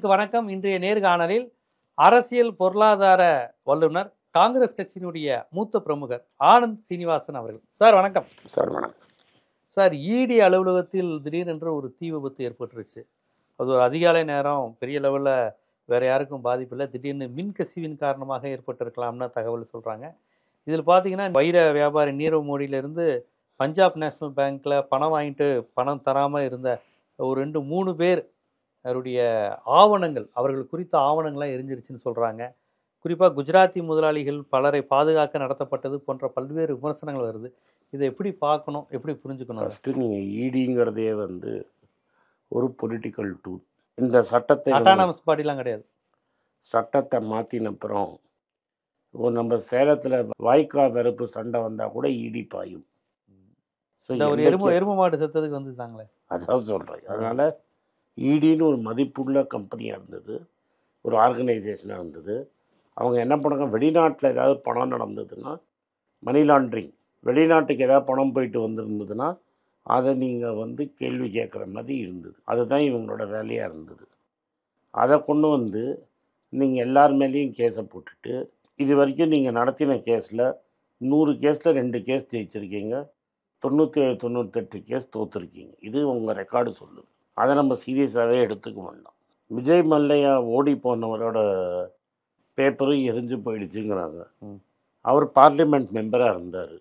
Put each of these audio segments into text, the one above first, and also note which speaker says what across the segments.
Speaker 1: நேயர்களுக்கு வணக்கம். இன்றைய நேர்காணலில் அரசியல் பொருளாதார வல்லுநர், காங்கிரஸ் கட்சியினுடைய மூத்த பிரமுகர் ஆனந்த் சீனிவாசன் அவர்கள். சார் வணக்கம்.
Speaker 2: சார் வணக்கம்.
Speaker 1: சார், இடி அலுவலகத்தில் திடீரென்று ஒரு தீ விபத்து ஏற்பட்டுருச்சு. அது ஒரு அதிகாலை நேரம், பெரிய லெவலில் வேற யாருக்கும் பாதிப்பு இல்லை. திடீர்னு மின்கசிவின் காரணமாக ஏற்பட்டிருக்கலாம்னு தகவல் சொல்கிறாங்க. இதில் பார்த்தீங்கன்னா, வைர வியாபாரி நீரவ் மோடியிலிருந்து பஞ்சாப் நேஷனல் பேங்க்கில் பணம் வாங்கிட்டு பணம் தராமல் இருந்த ஒரு 2-3 பேர் அவருடைய ஆவணங்கள், அவர்கள் குறித்த ஆவணங்கள்லாம் எரிஞ்சிருச்சுன்னு சொல்கிறாங்க. குறிப்பாக குஜராத்தி முதலாளிகள் பலரை பாதுகாக்க நடத்தப்பட்டது போன்ற பல்வேறு விமர்சனங்கள் வருது. இதை எப்படி பார்க்கணும், எப்படி புரிஞ்சுக்கணும்?
Speaker 2: ஃபஸ்ட்டு நீங்கள் ஈடிங்கிறதே ஒரு பொலிட்டிக்கல் டூல். இந்த சட்டத்தை
Speaker 1: அட்டானமஸ் பாடிலாம் கிடையாது.
Speaker 2: சட்டத்தை மாற்றினப்புறம் நம்ம சேலத்தில் வாய்க்கா வெறுப்பு சண்டை வந்தால் கூட ஈடி பாயும்.
Speaker 1: ஒரு எருமை மாடு செத்ததுக்கு வந்துட்டாங்களே,
Speaker 2: அதான் சொல்கிறேன். அதனால் ஈடின்னு ஒரு மதிப்புள்ள கம்பெனியாக இருந்தது, ஒரு ஆர்கனைசேஷனாக இருந்தது. அவங்க என்ன பண்ணாங்க, வெளிநாட்டில் ஏதாவது பணம் நடந்ததுன்னா, மணி லாண்ட்ரிங், வெளிநாட்டுக்கு ஏதாவது பணம் போயிட்டு வந்துருந்ததுன்னா அதை நீங்கள் கேள்வி கேட்குற மாதிரி இருந்தது. அதுதான் இவங்களோட வேலையாக இருந்தது. அதை கொண்டு வந்து நீங்கள் எல்லார் மேலேயும் கேஸை போட்டுட்டு, இது வரைக்கும் நீங்கள் நடத்தின கேஸில் 100 கேஸில் 2 கேஸ் ஜெயிச்சிருக்கீங்க, 97-98 கேஸ் தோற்றுருக்கீங்க. இது உங்கள் ரெக்கார்டு சொல்லுது. அதை நம்ம சீரியஸாகவே எடுத்துக்க வேண்டாம். விஜய் மல்லையா ஓடி போனவரோட பேப்பரும் எரிஞ்சு போயிடுச்சுங்கிறாங்க. அவர் பார்லிமெண்ட் மெம்பராக இருந்தார்.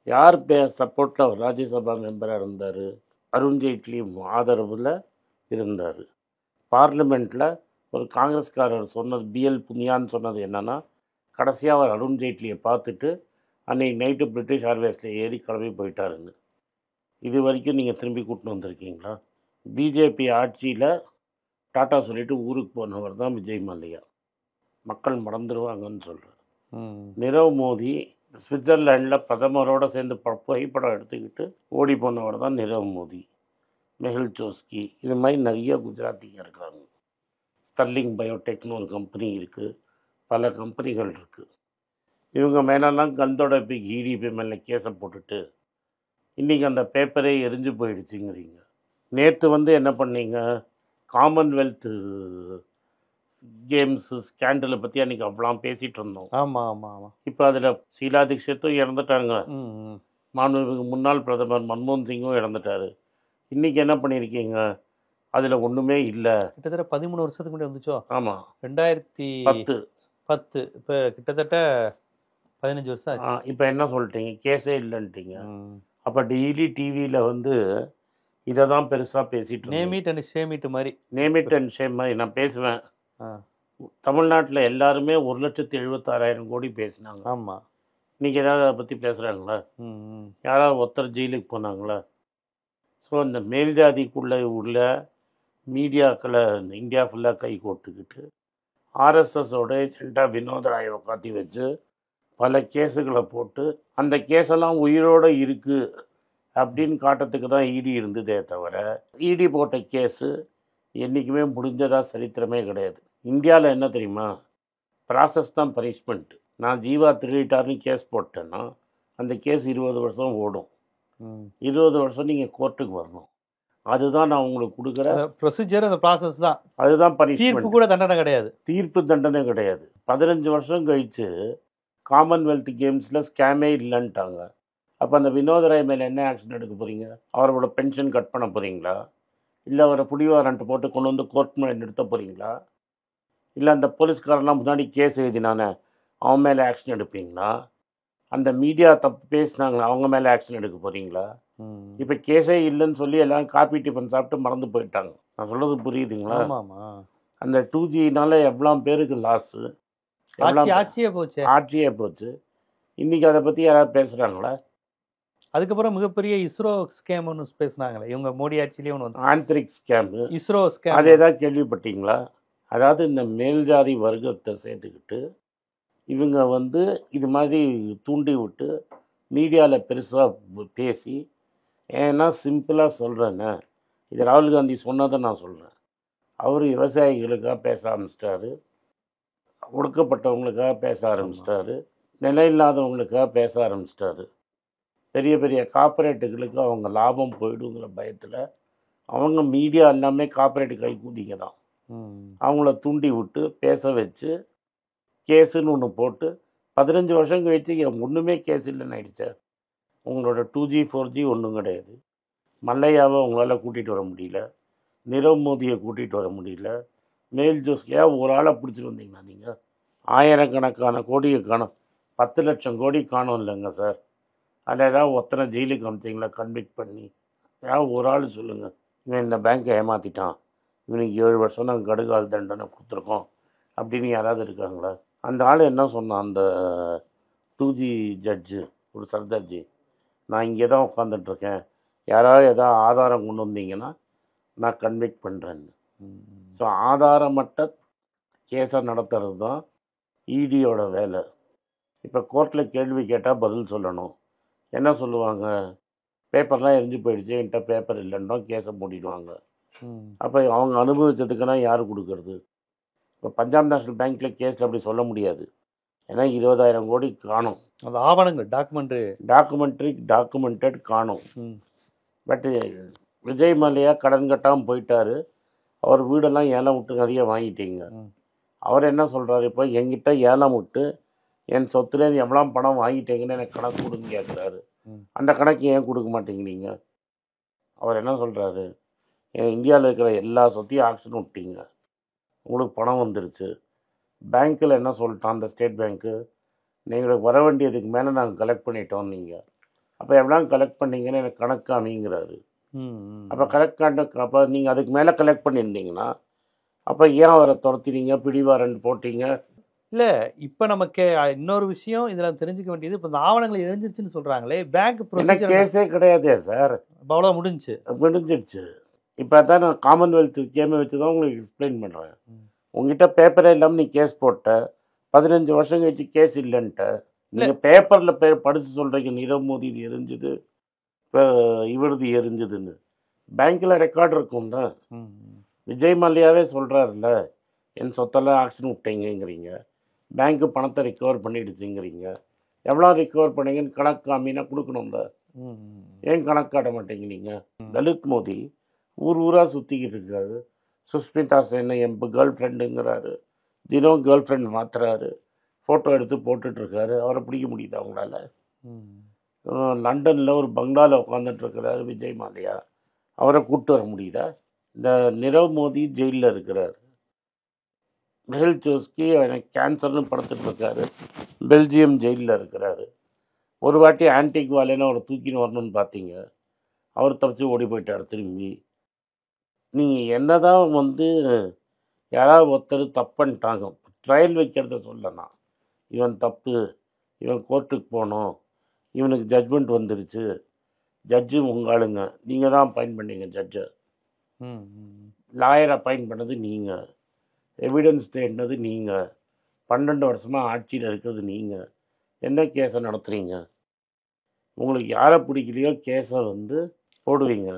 Speaker 2: யார் சப்போர்ட்டில் அவர் ராஜ்யசபா மெம்பராக இருந்தார்? அருண்ஜேட்லி ஆதரவில் இருந்தார். பார்லிமெண்ட்டில் ஒரு காங்கிரஸ்காரர் சொன்னது, பிஎல் புனியான்னு சொன்னது என்னென்னா, கடைசியாக அவர் அருண்ஜேட்லியை பார்த்துட்டு அன்றைக்கி நைட்டு பிரிட்டிஷ் ஏர்வேஸில் ஏறி கிளம்பி போயிட்டாருன்னு. இது வரைக்கும் நீங்கள் திரும்பி கூட்டின்னு வந்திருக்கீங்களா? பிஜேபி ஆட்சியில் டாட்டா சொல்லிவிட்டு ஊருக்கு போனவர் தான் விஜய் மல்லையா. மக்கள் மறந்துடுவாங்கன்னு சொல்கிறார். நிரவ் மோடி சுவிட்சர்லாண்டில் பிரதமரோடு சேர்ந்து புகைப்படம் எடுத்துக்கிட்டு ஓடி போனவர் தான் நிரவ் மோடி. மெஹுல் சோஸ்கி, இது மாதிரி நிறைய குஜராத்திங்க இருக்கிறாங்க. ஸ்டர்லிங் பயோடெக்னு ஒரு கம்பெனி இருக்குது, பல கம்பெனிகள் இருக்குது. இவங்க மேலெல்லாம் கந்தோடப்பி இடிபி மேலே கேஸை போட்டுட்டு இன்றைக்கி அந்த பேப்பரே எரிஞ்சு போயிடுச்சுங்கிறீங்க. நேற்று என்ன பண்ணீங்க, காமன்வெல்த்து கேம்ஸு ஸ்கேண்டலை பற்றி அன்றைக்கி அவ்வளோ பேசிகிட்டு இருந்தோம்.
Speaker 1: ஆமாம்.
Speaker 2: இப்போ அதில் ஷீலா தீக்ஷித்தும் இறந்துட்டாங்க, மாண்புமிகு முன்னாள் பிரதமர் மன்மோகன் சிங்கும் இறந்துட்டார். இன்றைக்கி என்ன பண்ணியிருக்கீங்க, அதில் ஒன்றுமே இல்லை.
Speaker 1: கிட்டத்தட்ட 13 வருஷத்துக்கு முன்னாடி வந்துச்சோ?
Speaker 2: ஆமாம்,
Speaker 1: 2010. இப்போ கிட்டத்தட்ட 15 வருஷம் ஆச்சு.
Speaker 2: இப்போ என்ன சொல்லிட்டீங்க, கேஸே இல்லைன்ட்டீங்க. அப்போ டெய்லி டிவியில் இதை தான் பெருசாக பேசிட்டு,
Speaker 1: name it and shame it மாதிரி.
Speaker 2: நேம் இட் அண்ட் ஷேம் மாதிரி நான் பேசுவேன். தமிழ்நாட்டில் எல்லாருமே 1,76,000 கோடி பேசினாங்க.
Speaker 1: ஆமாம்.
Speaker 2: இன்றைக்கி ஏதாவது அதை பற்றி பேசுகிறாங்களா? யாராவது ஒருத்தர் ஜெயிலுக்கு போனாங்களா? ஸோ இந்த மேல் ஜாதிக்குள்ளே உள்ள மீடியாக்களை இந்தியா ஃபுல்லாக கை கோட்டுக்கிட்டு ஆர்எஸ்எஸோட ஏஜெண்டா வினோத் ராயை உட்காத்தி வச்சு பல கேஸுகளை போட்டு அந்த கேஸெல்லாம் உயிரோடு இருக்குது அப்படின்னு காட்டுறதுக்கு தான் இடி இருந்ததே தவிர, இடி போட்ட கேஸு என்றைக்குமே முடிஞ்சதாக சரித்திரமே கிடையாது. இந்தியாவில் என்ன தெரியுமா, ப்ராசஸ் தான் பனிஷ்மெண்ட். நான் ஜீவா திருடிட்டார்னு கேஸ் போட்டேன்னா அந்த கேஸ் 20 வருஷம் ஓடும். 20 வருஷம் நீங்கள் கோர்ட்டுக்கு வரணும். அதுதான் நான் உங்களுக்கு கொடுக்குற
Speaker 1: ப்ரொசீஜர், அந்த ப்ராசஸ் தான்.
Speaker 2: அதுதான் பனிஷ்மெண்ட்.
Speaker 1: தீர்ப்பு கூட தண்டனை கிடையாது.
Speaker 2: தீர்ப்பு தண்டனை கிடையாது. 15 வருஷம் கழித்து காமன்வெல்த் கேம்ஸில் ஸ்கேமே இல்லைன்ட்டாங்க. அப்போ அந்த வினோத் ராய் மேலே என்ன ஆக்ஷன் எடுக்க போகிறீங்க? அவரோட பென்ஷன் கட் பண்ண போகிறீங்களா? இல்லை அவரை புடிவாரண்ட் போட்டு கொண்டு வந்து கோர்ட் மேலே நிறுத்த போகிறீங்களா? இல்லை அந்த போலீஸ்காரெலாம் முன்னாடி கேஸ் எழுதினானே அவன் மேலே ஆக்ஷன் எடுப்பீங்களா? அந்த மீடியா தப்பு பேசினாங்களா அவங்க மேலே ஆக்ஷன் எடுக்க போகிறீங்களா? இப்போ கேஸே இல்லைன்னு சொல்லி எல்லாம் காப்பி டிஃபன் சாப்பிட்டு மறந்து போயிட்டாங்க. நான் சொல்கிறது புரியுதுங்களா? அந்த 2Gனால எவ்வளோ பேருக்கு லாஸு, ஆட்சியே போச்சு. இன்றைக்கி அதை பற்றி யாராவது பேசுகிறாங்களா?
Speaker 1: அதுக்கப்புறம் மிகப்பெரிய இஸ்ரோ ஸ்கேம் ஒன்று பேசினாங்களே இவங்க மோடி ஆட்சியிலே ஒன்று வந்து,
Speaker 2: ஆந்திரிக் ஸ்கேமு,
Speaker 1: இஸ்ரோ ஸ்கேம்.
Speaker 2: அதே தான் கேள்விப்பட்டீங்களா? அதாவது இந்த மேல்ஜாதி வர்க்கத்தை சேர்த்துக்கிட்டு இவங்க இது மாதிரி தூண்டி விட்டு மீடியாவில் பெருசாக பேசி, ஏன்னா சிம்பிளாக சொல்கிறேன்னு, இது ராகுல் காந்தி சொன்னதை நான் சொல்கிறேன். அவர் விவசாயிகளுக்காக பேச ஆரம்பிச்சிட்டாரு, ஒடுக்கப்பட்டவங்களுக்காக பேச ஆரம்பிச்சிட்டாரு, நிலை இல்லாதவங்களுக்காக பேச ஆரம்பிச்சிட்டாரு. பெரிய பெரிய கார்ப்பரேட்டுகளுக்கு அவங்க லாபம் போயிடுங்கிற பயத்தில் அவங்க மீடியா எல்லாமே கார்ப்பரேட்டு கைக்கூலிங்க தான். அவங்கள தூண்டி விட்டு பேச வச்சு கேஸுன்னு ஒன்று போட்டு 15 வருஷம் கழிச்சு ஒன்றுமே கேஸ் இல்லைன்னு ஆயிடுச்சு. உங்களோட 2G 4G ஒன்றும் கிடையாது. மல்லையாவை உங்களால் கூட்டிகிட்டு வர முடியல, நிரவ் மோதியை கூட்டிகிட்டு வர முடியல, மேல் ஜோஸ் ஏன் ஒரு ஆளை பிடிச்சிட்டு வந்தீங்களா நீங்கள்? ஆயிரக்கணக்கான கோடியை காணும், 10 லட்சம் கோடி காணும் இல்லைங்க சார். அதில் ஏதாவது ஒத்தனை ஜெயிலுக்கு அமிச்சிங்களா கன்விக்ட் பண்ணி? ஏதாவது ஒரு ஆள் சொல்லுங்கள், இவன் இந்த பேங்க்கை ஏமாற்றிட்டான், இவனுக்கு 7 வருஷம் நாங்கள் கடுகால் தண்டனை கொடுத்துருக்கோம் அப்படின்னு யாராவது இருக்காங்களா? அந்த ஆள் என்ன சொன்னான், அந்த 2G ஜட்ஜு, ஒரு சர்தார்ஜி, நான் இங்கே தான் உட்காந்துட்ருக்கேன், யாராவது ஏதாவது ஆதாரம் கொண்டு வந்தீங்கன்னா நான் கன்விக்ட் பண்ணுறேன்னு. ஸோ ஆதாரமற்ற கேஸை நடத்துறது தான் இடியோட வேலை. இப்போ கோர்ட்டில் கேள்வி கேட்டால் பதில் சொல்லணும். என்ன சொல்லுவாங்க, பேப்பர்லாம் எரிஞ்சு போயிடுச்சு, என்கிட்ட பேப்பர் இல்லைன்னா கேஸை மூடிடுவாங்க. அப்போ அவங்க அனுபவிச்சதுக்குன்னா யார் கொடுக்கறது? இப்போ பஞ்சாப் நேஷனல் பேங்க்கில் கேஸில் அப்படி சொல்ல முடியாது, ஏன்னா 20,000 கோடி காணும்.
Speaker 1: அந்த ஆவணங்கள்
Speaker 2: டாக்குமெண்டட் காணும். பட்டு விஜய் மல்லையா கடன் கட்டாமல் போயிட்டாரு, அவர் வீடெல்லாம் ஏலம் விட்டு நிறைய வாங்கிட்டீங்க. அவர் என்ன சொல்கிறாரு, இப்போ என்கிட்ட ஏலம் விட்டு என் சொத்துலேருந்து எவ்வளோ பணம் வாங்கிட்டீங்கன்னு எனக்கு கணக்கு கொடுங்க கேட்குறாரு. அந்த கணக்கு ஏன் கொடுக்க மாட்டேங்கிறீங்க? அவர் என்ன சொல்கிறாரு, இந்தியாவில் இருக்கிற எல்லா சொத்தையும் ஆக்ஷன் விட்டீங்க, உங்களுக்கு பணம் வந்துருச்சு. பேங்க்கில் என்ன சொல்லிட்டான் அந்த ஸ்டேட் பேங்க்கு, நீங்கள் வர வேண்டியதுக்கு மேலே நாங்கள் கலெக்ட் பண்ணிட்டோம். நீங்கள் அப்போ எவ்வளோ கலெக்ட் பண்ணீங்கன்னு எனக்கு கணக்கு அமைங்கிறாரு. அப்போ அப்போ நீங்கள் அதுக்கு மேலே கலெக்ட் பண்ணியிருந்தீங்கன்னா அப்போ ஏன் அவரை துரத்தினீங்க, பிடிவாரண்ட் போட்டீங்க?
Speaker 1: இல்லை, இப்போ நமக்கு இன்னொரு விஷயம் இதில் தெரிஞ்சுக்க வேண்டியது, இப்போ இந்த ஆவணங்கள் எரிஞ்சிருச்சுன்னு சொல்கிறாங்களே, பேங்க் ப்ரொசீஜர்
Speaker 2: கேஸே கிடையாதே சார்,
Speaker 1: அவ்வளோ முடிஞ்சிடுச்சு.
Speaker 2: இப்போ தான் நான் காமன்வெல்த் கேமை வச்சு தான் உங்களுக்கு எக்ஸ்பிளைன் பண்ணுறேன். உங்ககிட்ட பேப்பரே இல்லாமல் நீ கேஸ் போட்ட, 15 வருஷம் கழிச்சு கேஸ் இல்லைன்ட்ட. நீங்கள் பேப்பரில் படித்து சொல்கிறீங்க நிரவ் மோதி இது எரிஞ்சுது, இப்போ இவரது எரிஞ்சுதுன்னு. பேங்க்கில் ரெக்கார்டு இருக்கும் தான். விஜய் மல்லையாவே சொல்கிறாருல்ல, என் சொத்தெல்லாம் ஆக்ஷன் விட்டீங்கிறீங்க, பேங்க்கு பணத்தை ரிக்கவர் பண்ணிடுச்சுங்கிறீங்க. எவ்வளோ ரிக்கவர் பண்ணீங்கன்னு கணக்கு காமினா கொடுக்கணும்ல, ஏன் கணக்கு காட்ட மாட்டேங்கிறீங்க? தலித் மோதி ஊர் ஊராக சுற்றிக்கிட்டு இருக்காரு, சுஷ்மிதா சேனை என் கேர்ள் ஃப்ரெண்டுங்கிறாரு, தினம் கேர்ள் ஃப்ரெண்ட் மாற்றுறாரு, ஃபோட்டோ எடுத்து போட்டுட்ருக்காரு. அவரை பிடிக்க முடியுது அவங்களால? லண்டனில் ஒரு பங்களாவில் உட்காந்துட்ருக்கிறாரு விஜய் மல்லையா, அவரை கூப்பிட்டு வர முடியுதா? இந்த நிரவ் மோதி ஜெயிலில் இருக்கிறார், மெஹல் சோஸ்கி எனக்கு கேன்சர்னு படுத்துட்ருக்காரு, பெல்ஜியம் ஜெயிலில் இருக்கிறாரு. ஒரு வாட்டி ஆன்டிக்வாலேன்னு அவரை தூக்கின்னு வரணும்னு பார்த்தீங்க, அவர் தப்பிச்சு ஓடி போயிட்டார் திரும்பி. நீங்கள் என்ன தான் யாராவது ஒருத்தர் தப்புன்ட்டாங்க, ட்ரையல் வைக்கிறத சொல்லனா, இவன் தப்பு, இவன் கோர்ட்டுக்கு போகணும், இவனுக்கு ஜட்ஜ்மெண்ட் வந்துருச்சு, ஜட்ஜு உங்காளுங்க, நீங்கள் தான் அப்பாயிண்ட் பண்ணீங்க ஜட்ஜை, லாயர் அப்பாயிண்ட் பண்ணது நீங்கள், எவிடன்ஸ் தேடினது நீங்கள், 12 வருஷமாக ஆட்சியில் இருக்கிறது நீங்கள், என்ன கேஸை நடத்துகிறீங்க? உங்களுக்கு யாரை பிடிக்கலையோ கேஸை போடுவீங்க.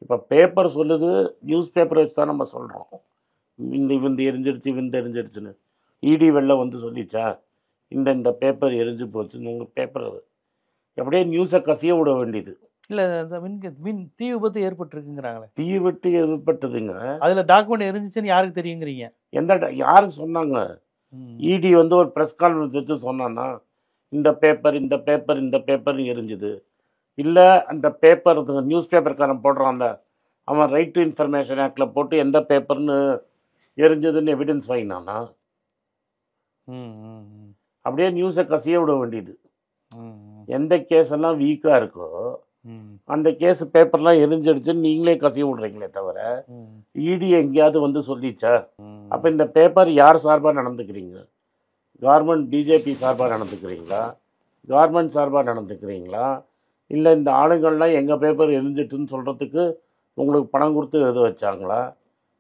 Speaker 2: இப்போ பேப்பர் சொல்லுது, நியூஸ் பேப்பரை வச்சு தான் நம்ம சொல்கிறோம், இந்த எரிஞ்சிருச்சுன்னு. இடி வெளில சொல்லிச்சா இந்த பேப்பர் எரிஞ்சு போச்சுன்னு? உங்கள் பேப்பர் அப்படியே நியூஸை கசிய விட வேண்டியது.
Speaker 1: இல்லை, மின் தீ விபத்து ஏற்பட்டுருக்குங்கிறாங்களே.
Speaker 2: தீ விபத்து ஏற்பட்டதுங்க,
Speaker 1: அதில் டாக்குமெண்ட் எரிஞ்சிச்சுன்னு யாருக்கு தெரியுங்கிறீங்க?
Speaker 2: யாருக்கு சொன்னாங்க? இடி ஒரு ப்ரெஸ் கான்ஃபரன்ஸ் வச்சு சொன்னான்னா இந்த பேப்பர் எரிஞ்சுது. இல்லை அந்த பேப்பர் நியூஸ் பேப்பர்காரன் போடுறான்ல, அவன் ரைட் டு இன்ஃபர்மேஷன் ஆக்டில் போட்டு எந்த பேப்பர்னு எரிஞ்சதுன்னு எவிடன்ஸ் வாங்கினானா? அப்படியே நியூஸை கசிய விட வேண்டியது. எந்த கேஸ் எல்லாம் வீக்காக இருக்கோ அந்த கேஸ் பேப்பர்லாம் எரிஞ்சிடுச்சுன்னு நீங்களே கசிய விடுறீங்களே தவிர இடி எங்கேயாவது சொல்லிச்சா? அப்போ இந்த பேப்பர் யார் சார்பாக நடந்துக்கிறீங்க? கவர்மெண்ட் பிஜேபி சார்பாக நடந்துக்கிறீங்களா, கவர்மெண்ட் சார்பாக நடந்துக்கிறீங்களா, இல்லை இந்த ஆளுங்கள்லாம் எங்கள் பேப்பர் எரிஞ்சிட்டுன்னு சொல்கிறதுக்கு உங்களுக்கு பணம் கொடுத்து எழுத வச்சாங்களா?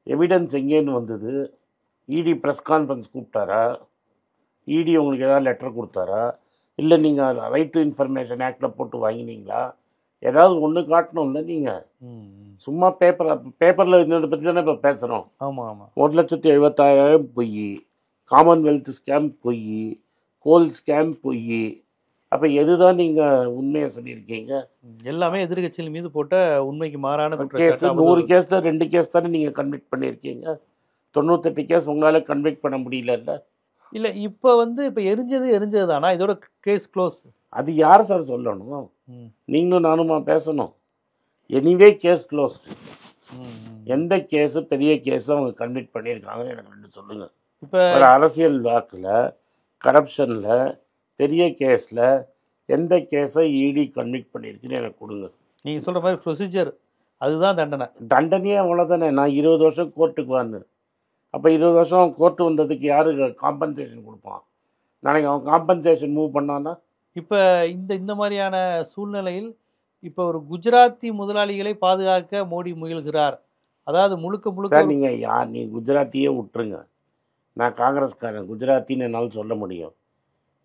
Speaker 2: எவிடன்ஸ் எங்கேன்னு வந்தது? இடி ப்ரெஸ் கான்ஃபரன்ஸ் கூப்பிட்டாரா? இடி உங்களுக்கு ஏதாவது லெட்டர் கொடுத்தாரா? இல்லை நீங்கள் ரைட் டு இன்ஃபர்மேஷன் ஆக்டில் போட்டு வாங்கினீங்களா? ஏதாவது ஒன்று காட்டணும்ல. நீங்கள் சும்மா பேப்பரில் இருந்ததை பற்றி தானே இப்போ பேசுகிறோம்.
Speaker 1: ஆமாம் ஆமாம்.
Speaker 2: 1,70,000 பொய், காமன்வெல்த் ஸ்கேம் பொய், கோல் ஸ்கேம் பொய். அப்போ எதுதான் நீங்கள் உண்மையை சொல்லியிருக்கீங்க?
Speaker 1: எல்லாமே எதிர்கட்சிகள் மீது போட்ட உண்மைக்கு மாறான
Speaker 2: கேஸ். 100 கேஸ் தான், 2 கேஸ் தானே நீங்கள் கன்விக்ட் பண்ணியிருக்கீங்க. 98 கேஸ் உங்களால் கன்விக்ட் பண்ண முடியல.
Speaker 1: இல்லை இப்போ இப்போ எரிஞ்சது தானா இதோட கேஸ் க்ளோஸ்?
Speaker 2: அது யார் சார் சொல்லணும்? நீங்களும் நானுமா பேசணும்? Anyway case closed. எந்த கேஸு பெரிய கேஸை அவங்க கன்விக்ட் பண்ணியிருக்காங்கன்னு எனக்கு 2 சொல்லுங்கள்.
Speaker 1: இப்போ
Speaker 2: ஒரு அரசியல் வாக்கில் கரப்ஷனில் பெரிய கேஸில் எந்த கேஸை இடி கன்விக்ட் பண்ணியிருக்குன்னு எனக்கு கொடுங்க.
Speaker 1: நீங்கள் சொல்கிற மாதிரி ப்ரொசீஜர் அதுதான்
Speaker 2: தண்டனையே அவ்வளோதானே. நான் 20 வருஷம் கோர்ட்டுக்கு வான்னு, அப்போ 20 வருஷம் கோர்ட்டு வந்ததுக்கு யாரு காம்பன்சேஷன் கொடுப்பான்? நாளைக்கு அவன் காம்பன்சேஷன் மூவ் பண்ணான்னா?
Speaker 1: இப்போ இந்த மாதிரியான சூழ்நிலையில் இப்போ ஒரு குஜராத்தி முதலாளிகளை பாதுகாக்க மோடி முயல்கிறார். அதாவது முழுக்க
Speaker 2: நீ குஜராத்தியே விட்டுருங்க. நான் காங்கிரஸ்காரன், குஜராத்தின்னு என்னால் சொல்ல முடியும்.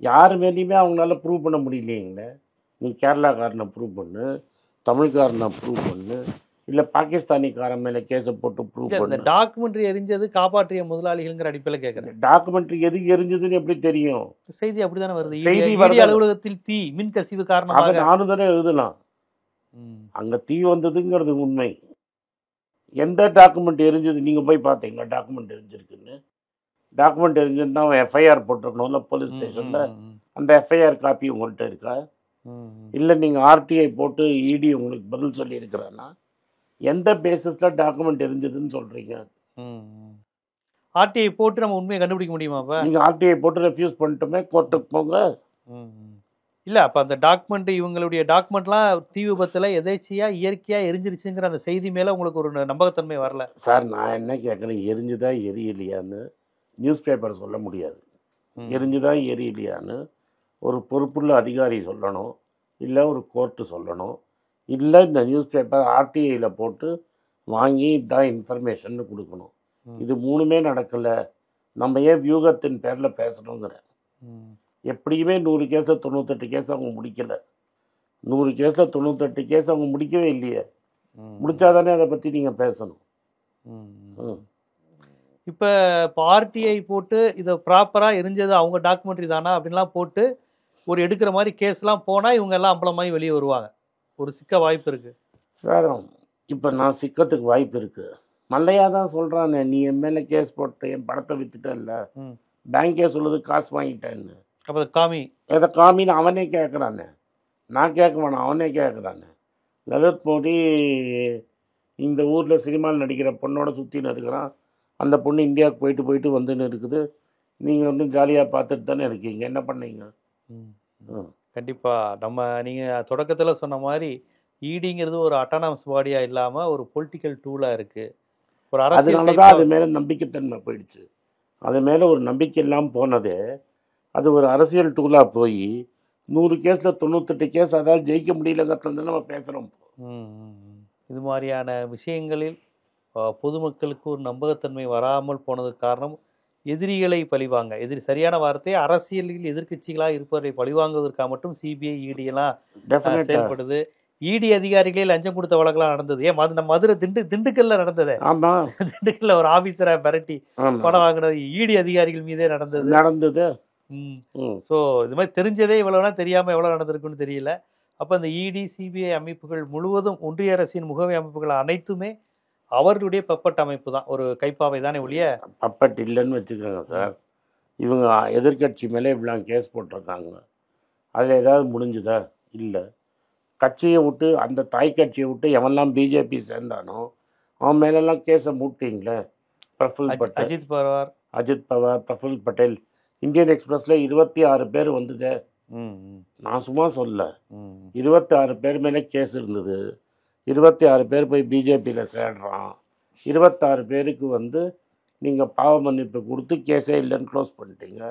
Speaker 2: யார் மேலேயுமே அவங்களால ப்ரூவ் பண்ண முடியலைங்களே. நீ கேரளாக்காரனை ப்ரூவ் பண்ணு, தமிழ்காரனை ப்ரூவ் பண்ணு, இல்லை பாகிஸ்தானிக்காரன் மேலே கேஸை போட்டு ப்ரூவ் பண்ணு.
Speaker 1: டாக்குமெண்ட்ரி எரிஞ்சது காப்பாற்றிய முதலாளிகள்ங்கிற அடிப்படையில் கேட்குறேன்.
Speaker 2: டாக்குமெண்ட்ரி எதுக்கு எரிஞ்சதுன்னு எப்படி தெரியும்?
Speaker 1: செய்தி அப்படிதானே வருது.
Speaker 2: செய்தி
Speaker 1: அலுவலகத்தில் தீ, மின் கசிவு காரணமாக.
Speaker 2: நானும் தானே எழுதலாம். அங்கே தீ வந்ததுங்கிறது உண்மை. எந்த டாக்குமெண்ட் எரிஞ்சது நீங்கள் போய் பார்த்தீங்களா? டாக்குமெண்ட் எரிஞ்சிருக்குன்னு. டாக்குமெண்ட் எரிஞ்சுன்னா அவன் எஃப்ஐஆர் போட்டிருக்கணும்ல போலீஸ் ஸ்டேஷனில். அந்த எஃப்ஐஆர் காப்பி உங்கள்கிட்ட இருக்கா? இல்லை நீங்கள் ஆர்டிஐ போட்டு இடி உங்களுக்கு பதில் சொல்லியிருக்கிறான்னா எந்த பேசிஸில் டாக்குமெண்ட் எரிஞ்சதுன்னு சொல்கிறீங்க?
Speaker 1: ஆர்டிஐ போட்டு நம்ம உண்மையை கண்டுபிடிக்க முடியுமா?
Speaker 2: நீங்கள் ஆர்டிஐ போட்டு ரெஃப்யூஸ் பண்ணிட்டுமே கோர்ட்டுக்கு போங்க.
Speaker 1: இல்லை அப்போ அந்த டாக்குமெண்ட், இவங்களுடைய டாக்குமெண்ட்லாம் தீ விபத்தில் எதேச்சியாக இயற்கையாக எரிஞ்சிருச்சுங்கிற அந்த செய்தி மேலே உங்களுக்கு ஒரு நம்பகத்தன்மை வரல
Speaker 2: சார்? நான் என்ன கேட்குறேன், எரிஞ்சுதா எரியலையான்னு நியூஸ் பேப்பர் சொல்ல முடியாது. எரிஞ்சுதா எரியலையான்னு ஒரு பொறுப்புள்ள அதிகாரி சொல்லணும், இல்லை ஒரு கோர்ட்டு சொல்லணும், இல்லை இந்த நியூஸ் பேப்பர் ஆர்டிஐயில் போட்டு வாங்கி இதான் இன்ஃபர்மேஷன் கொடுக்கணும். இது 3மே நடக்கலை. நம்ம ஏன் வியூகத்தின் பேரில் பேசணுங்கிறேன். எப்படியுமே 100 கேஸில் 98 கேஸ் அவங்க முடிக்கலை. 100 கேஸில் 98 கேஸ் அவங்க முடிக்கவே இல்லையே. முடித்தாதானே அதை பற்றி நீங்கள் பேசணும்.
Speaker 1: இப்போ ஆர்டிஐ போட்டு இதை ப்ராப்பராக எரிஞ்சது அவங்க டாக்குமெண்ட்ரி தானா அப்படின்லாம் போட்டு ஒரு எடுக்கிற மாதிரி கேஸ்லாம் போனால் இவங்க எல்லாம் அம்பலமாகி வெளியே வருவாங்க. ஒரு சிக்க வாய்ப்பு இருக்குது
Speaker 2: சார். இப்போ நான் சிக்கத்துக்கு வாய்ப்பு இருக்குது. மல்லையா தான் சொல்கிறானே, நீ என் மேலே கேஸ் போட்டு என் படத்தை விற்றுட்டல்ல, பேங்கே சொல்லுது காசு வாங்கிட்டேன்னு.
Speaker 1: அப்போ காமி
Speaker 2: எதை காமின்னு அவனே கேட்குறானே. நான் கேட்க வேணாம், அவனே கேட்குறானே. லலித் மோடி இந்த ஊரில் சினிமாவில் நடிக்கிற பொண்ணோட சுற்றின்னு இருக்கிறான். அந்த பொண்ணு இந்தியாவுக்கு போயிட்டு வந்துன்னு இருக்குது. நீங்கள் வந்து ஜாலியாக பார்த்துட்டு தானே இருக்கீங்க. என்ன பண்ணீங்க?
Speaker 1: கண்டிப்பாக நீங்கள் தொடக்கத்தில் சொன்ன மாதிரி இடிங்கிறது ஒரு அட்டானமஸ் பாடியாக இல்லாமல் ஒரு பொலிட்டிக்கல் டூலாக இருக்குது. ஒரு
Speaker 2: அதனால தான் அது மேலே நம்பிக்கைத்தன்மை போயிடுச்சு. அது மேலே ஒரு நம்பிக்கை இல்லாமல் போனது அது ஒரு அரசியல் டூலாக போய் 100 கேஸில் 98 கேஸ் அதாவது ஜெயிக்க முடியலங்கிறதுல நம்ம பேசுகிறோம்.
Speaker 1: இது மாதிரியான விஷயங்களில் பொதுமக்களுக்கு ஒரு நம்பகத்தன்மை வராமல் போனதுக்கு காரணம் எதிரிகளை பழிவாங்க. சரியான வார்த்தை, அரசியலில் எதிர்கட்சிகளாக இருப்பவரை பழிவாங்குவதற்காக மட்டும் சிபிஐ இடியெல்லாம் செயல்படுது. இடி அதிகாரிகளே லஞ்சம் கொடுத்த வழக்கெல்லாம் நடந்தது. ஏன் நம்ம மதுரை திண்டுக்கல்ல நடந்தது. திண்டுக்கல்ல ஒரு ஆபீசரை மிரட்டி பணம் வாங்கினது இடி அதிகாரிகள் மீதே நடந்தது. ஸோ இது மாதிரி தெரிஞ்சதே இவ்வளவுனா தெரியாம எவ்வளவு நடந்திருக்குன்னு தெரியல. அப்போ இந்த இடி சிபிஐ அமைப்புகள் முழுவதும் ஒன்றிய அரசின் முகவை அமைப்புகள் அனைத்துமே அவர்களுடைய பப்பட் அமைப்பு தான், ஒரு கைப்பாவை தானே ஒழிய
Speaker 2: பப்பட் இல்லைன்னு வச்சுக்கோங்க சார். இவங்க எதிர்கட்சி மேலே இவ்வளோ கேஸ் போட்டிருக்காங்க. அதில் ஏதாவது முடிஞ்சுதா? இல்லை. கட்சியை விட்டு, அந்த தாய் கட்சியை விட்டு எவன்லாம் பிஜேபி சேர்ந்தானோ அவன் மேலெல்லாம் கேஸை மூட்டிங்களே. பிரஃபுல் பட்டேல், அஜித் பவார், பிரஃபுல் பட்டேல். இந்தியன் எக்ஸ்பிரஸில் 26 பேர் வந்தது. நான் சும்மா சொல்ல, 26 பேர் மேலே கேஸ் இருந்தது. 26 பேர் போய் பிஜேபியில் சேர்றான். 26 பேருக்கு வந்து நீங்கள் பாவ மன்னிப்பு கொடுத்து கேஸே இல்லைன்னு க்ளோஸ் பண்ணிட்டீங்க.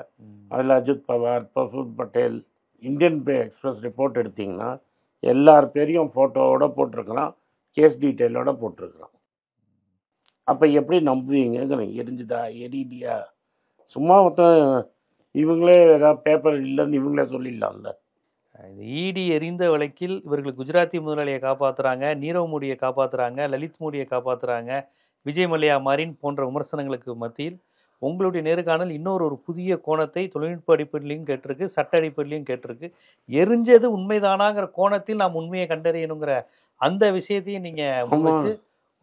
Speaker 2: அதில் Ajit Pawar, Praful Patel. Indian Express report எடுத்திங்கன்னா எல்லார் பேரையும் ஃபோட்டோவோட போட்டிருக்கலாம், கேஸ் டீட்டெயிலோட போட்டிருக்கலாம். அப்போ எப்படி நம்புவீங்க? எரிஞ்சுதா எரியலையா? சும்மா இவங்களே ஏதாவது பேப்பர் இல்லைன்னு இவங்களே சொல்லிடலாம்ல.
Speaker 1: இடி எரிந்த வழக்கில் இவர்கள் குஜராத்தி முதலாளியை காப்பாற்றுறாங்க, நீரவ் மோடியை காப்பாற்றுறாங்க, லலித் மோடியை காப்பாற்றுறாங்க, விஜய் மல்லையா மாரின் போன்ற விமர்சனங்களுக்கு மத்தியில் உங்களுடைய நேர்காணல் இன்னொரு புதிய கோணத்தை தொழில்நுட்ப அடிப்படையிலையும் கேட்டிருக்கு, சட்ட அடிப்படையிலையும் கேட்டிருக்கு. எரிஞ்சது உண்மைதானாங்கிற கோணத்தில் நாம் உண்மையை கண்டறியணுங்கிற அந்த விஷயத்தையும் நீங்கள் முன்வச்சு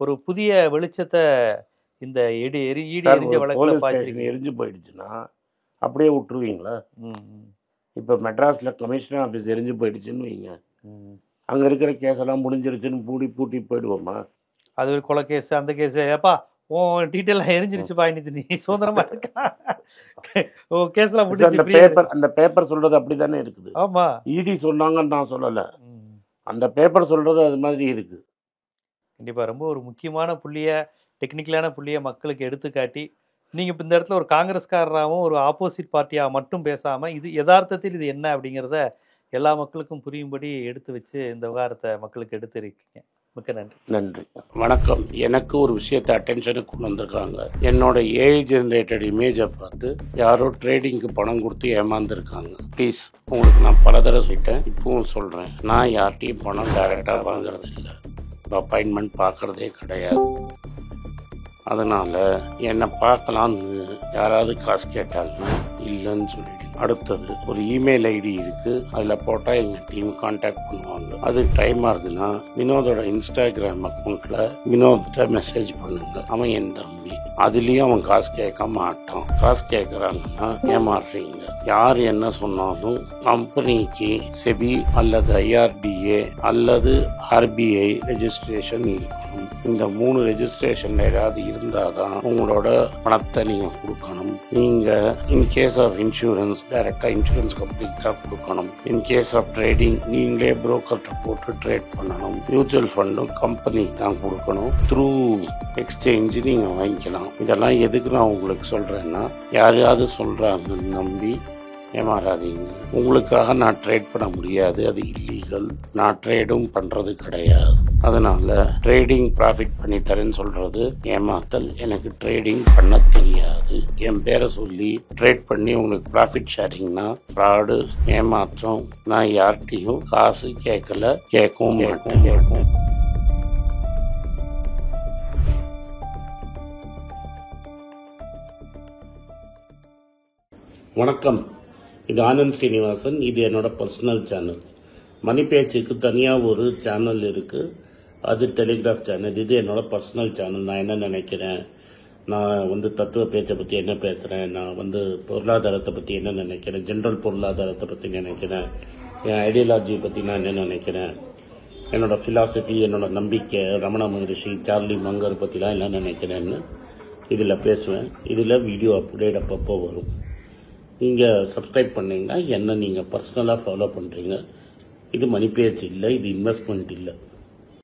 Speaker 1: ஒரு புதிய வெளிச்சத்தை இந்த ஈடி
Speaker 2: சார்,
Speaker 1: எரிஞ்ச
Speaker 2: ஒரு
Speaker 1: வழக்குல
Speaker 2: போலீஸ் ஸ்டேஷன்
Speaker 1: பாய்ச்சிருக்கீங்க.
Speaker 2: எரிஞ்சு போயிடுச்சுன்னா அப்படியே விட்டுருவீங்களா?
Speaker 1: ம், ம்,
Speaker 2: இப்போ மெட்ராஸில் கமிஷனர் ஆஃபீஸ் எரிஞ்சு போயிடுச்சுன்னு வைங்க,
Speaker 1: ம்.
Speaker 2: அங்கே இருக்கிற கேஸெல்லாம் முடிஞ்சிருச்சுன்னு பூட்டி போயிடுவோமா?
Speaker 1: அது ஒரு கொலை கேஸ், அந்த கேஸ். ஏப்பா உன் டீட்டெயிலாக எரிஞ்சிருச்சுப்பா, இன்னைக்கு நீ சுதந்திரமா இருக்கா, உன் கேஸ்லாம்
Speaker 2: சார்,
Speaker 1: முடிஞ்சிச்சு.
Speaker 2: அந்த பேப்பர் சொல்றது அப்படிதானே இருக்குது.
Speaker 1: ஆமா.
Speaker 2: இடி சொன்னாங்கன்னு நான் சொல்லலை,
Speaker 1: ம்.
Speaker 2: அந்த பேப்பர் சொல்றது அது மாதிரி இருக்கு.
Speaker 1: கண்டிப்பா ரொம்ப ஒரு முக்கியமான புள்ளிய, டெக்னிக்கலான புள்ளிய மக்களுக்கு எடுத்துக்காட்டி, நீங்க இப்ப இந்த இடத்துல ஒரு காங்கிரஸ்காரராகவும் ஒரு ஆப்போசிட் பார்ட்டியா மட்டும் பேசாம, இது யதார்த்தத்தில் இது என்ன அப்படிங்கிறத எல்லா மக்களுக்கும் புரியும்படி எடுத்து வச்சு இந்த விவகாரத்தை மக்களுக்கு எடுத்திருக்கீங்க. மிக்க நன்றி.
Speaker 2: நன்றி. வணக்கம். எனக்கு ஒரு விஷயத்தை அட்டென்ஷனுக்கு கொண்டு வந்திருக்காங்க. என்னோட ஏஐ ஜெனரேட்டட் இமேஜை பார்த்து யாரோ ட்ரேடிங்க்கு பணம் கொடுத்து ஏமாந்துருக்காங்க. ப்ளீஸ், உங்களுக்கு நான் பல தடவை சொல்லிட்டேன், இப்பவும் சொல்கிறேன், நான் யார்கிட்டையும் பணம் டைரெக்டாக வாங்குறது இல்லை, அப்பாயின்மெண்ட் பார்க்குறதே கிடையாது. அதனால் என்னை பார்க்கலான்னு யாராவது காசு கேட்டாங்கன்னா இல்லைன்னு சொல்லிடு. அடுத்தது, ஒரு இமெயில் ஐடி இருக்குது, அதில் போட்டால் எங்கள் டீம் கான்டாக்ட் பண்ணுவாங்க. அது டைம் ஆகுதுன்னா வினோதோட இன்ஸ்டாகிராம் அக்கௌண்ட்டில் வினோத்தை மெசேஜ் பண்ணுங்க. அவன் என் தம்பி, அதுலேயும் அவன் காசு கேட்க மாட்டான். காசு கேட்குறாங்கன்னா ஏமாறுறீங்க. யார் என்ன சொன்னாலும் கம்பெனிக்கு செபி அல்லது ஐஆர்டிஏ அல்லது ஆர்பிஐ ரெஜிஸ்ட்ரேஷன் இருக்கணும். இந்த 3 ரெஜிஸ்ட்ரேஷன் ஏதாவது இருந்தால் தான் உங்களோட பணத்தை நீங்கள் கொடுக்கணும். நீங்கள் இன்கேஸ் ஆஃப் இன்சூரன்ஸ் டைரெக்டாக இன்சூரன்ஸ் கம்பெனிக்கு தான் கொடுக்கணும். இன்கேஸ் ஆஃப் ட்ரேடிங் நீங்களே புரோக்கர்கிட்ட போட்டு ட்ரேட் பண்ணணும். மியூச்சுவல் ஃபண்டும் கம்பெனிக்கு தான் கொடுக்கணும். த்ரூ எக்ஸ்சேஞ்சு நீங்கள் வாங்கிக்கலாம். இதெல்லாம் எதுக்கு நான் உங்களுக்கு சொல்கிறேன்னா, யாரையாவது சொல்கிறாங்கன்னு நம்பி ஏமாறாதீங்க. உங்களுக்காக நான் ட்ரேட் பண்ண முடியாது, அது இல்லீகல். நான் ட்ரேடும் பண்ணுறது கிடையாது. அதனால் ட்ரேடிங் ப்ராஃபிட் பண்ணி தரேன்னு சொல்கிறது ஏமாத்தல். எனக்கு ட்ரேடிங் பண்ண தெரியாது. என் பேரை சொல்லி ட்ரேட் பண்ணி உங்களுக்கு ப்ராஃபிட் ஷேரிங்னா ஃப்ராடு, ஏமாற்றம். நான் யார்கிட்டையும் காசு கேட்கல, கேட்கவும் மாட்டேன். வணக்கம். இது ஆனந்த் ஸ்ரீனிவாசன். இது என்னோட பர்சனல் சேனல். மணி பேச்சுக்கு தனியாக ஒரு சேனல் இருக்குது, அது டெலிகிராஃப் சேனல். இது என்னோட பர்சனல் சேனல். நான் என்ன நினைக்கிறேன், நான் தத்துவ பேச்சை பற்றி என்ன பேசுகிறேன், நான் பொருளாதாரத்தை பற்றி என்ன நினைக்கிறேன், ஜென்ரல் பொருளாதாரத்தை பற்றி நினைக்கிறேன், என் ஐடியாலஜியை பற்றி நான் என்ன நினைக்கிறேன், என்னோட ஃபிலாசபி, என்னோட நம்பிக்கை, ரமண மகரிஷி, சார்லி மங்கர் பற்றிலாம் என்ன நினைக்கிறேன்னு இதில் பேசுவேன். இதில் வீடியோ அப்டேட் அப்பப்போ வரும். நீங்கள் சப்ஸ்கிரைப் பண்ணீங்கன்னா என்ன நீங்கள் பர்சனலாக ஃபாலோ பண்ணுறீங்க. இது மணி பேச்சு இல்லை, இது இன்வெஸ்ட்மெண்ட் இல்லை.